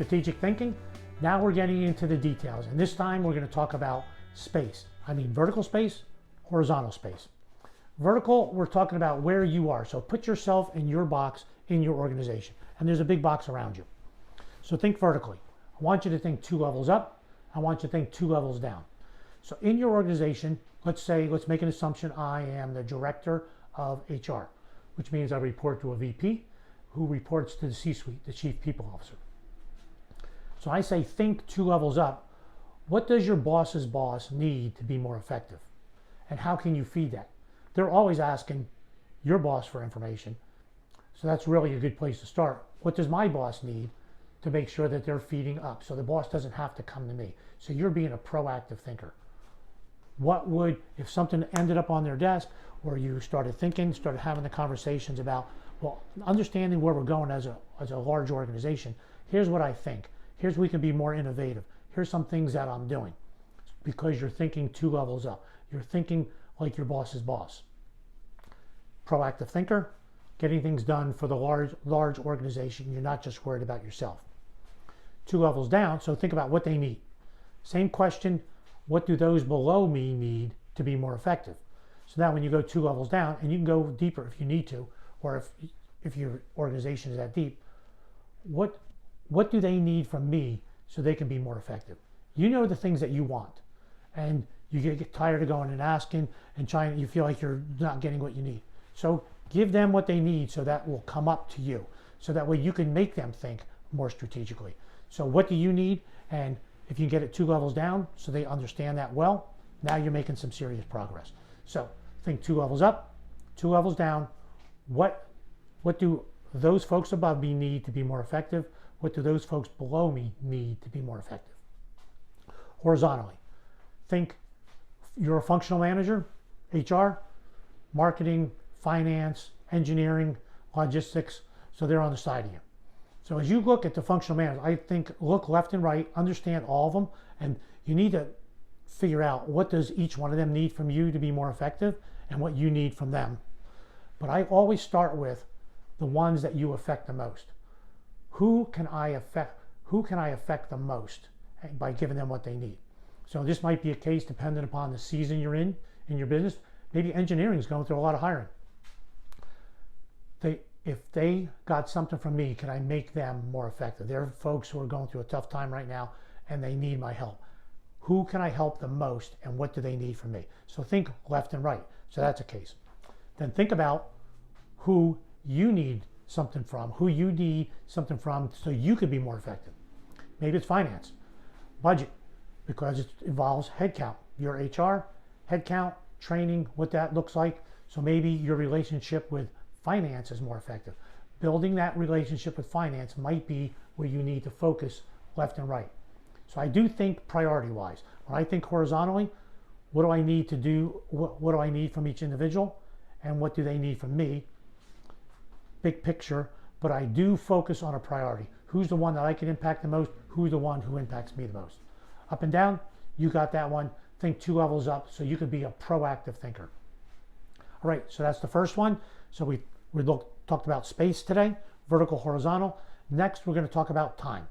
strategic thinking. Now we're getting into the details, and this time we're going to talk about space. I mean vertical space, horizontal space. Vertical, we're talking about where you are. So put yourself in your box in your organization, and there's a big box around you. So think vertically. I want you to think 2 levels up. I want you to think 2 levels down. So in your organization, let's make an assumption I am the director of HR, which means I report to a VP who reports to the C-suite, the chief people officer. So I say think 2 levels up. What does your boss's boss need to be more effective? And how can you feed that? They're always asking your boss for information. So that's really a good place to start. What does my boss need to make sure that they're feeding up so the boss doesn't have to come to me? So you're being a proactive thinker. What would, if something ended up on their desk, or you started thinking, started having the conversations about, well, understanding where we're going as a large organization, here's what I think. Here's we can be more innovative. Here's some things that I'm doing. Because you're thinking 2 levels up. You're thinking like your boss's boss. Proactive thinker, getting things done for the large organization. You're not just worried about yourself. 2 levels down, so think about what they need. Same question, what do those below me need to be more effective? So now when you go 2 levels down, and you can go deeper if you need to, or if your organization is that deep, what do they need from me so they can be more effective? You know the things that you want, and you get tired of going and asking and trying, you feel like you're not getting what you need. So give them what they need so that will come up to you. So that way you can make them think more strategically. So what do you need? And if you get it 2 levels down so they understand that well, now you're making some serious progress. So think 2 levels up, 2 levels down. What do those folks above me need to be more effective? What do those folks below me need to be more effective? Horizontally, think you're a functional manager, HR, marketing, finance, engineering, logistics, so they're on the side of you. So as you look at the functional managers, I think look left and right, understand all of them, and you need to figure out what does each one of them need from you to be more effective and what you need from them. But I always start with the ones that you affect the most. Who can I affect the most by giving them what they need? So this might be a case dependent upon the season you're in your business. Maybe engineering is going through a lot of hiring. If they got something from me, can I make them more effective? There are folks who are going through a tough time right now and they need my help. Who can I help the most and what do they need from me? So think left and right. So that's a case. Then think about who you need something from, who you need something from so you could be more effective. Maybe it's finance, budget, because it involves headcount. Your HR, headcount, training, what that looks like. So maybe your relationship with finance is more effective. Building that relationship with finance might be where you need to focus left and right. So I do think priority-wise. When I think horizontally, what do I need to do? What do I need from each individual? And what do they need from me? Big picture, but I do focus on a priority. Who's the one that I can impact the most? Who's the one who impacts me the most? Up and down, you got that one. Think 2 levels up so you can be a proactive thinker. All right, so that's the first one. So we talked about space today, vertical, horizontal. Next, we're going to talk about time.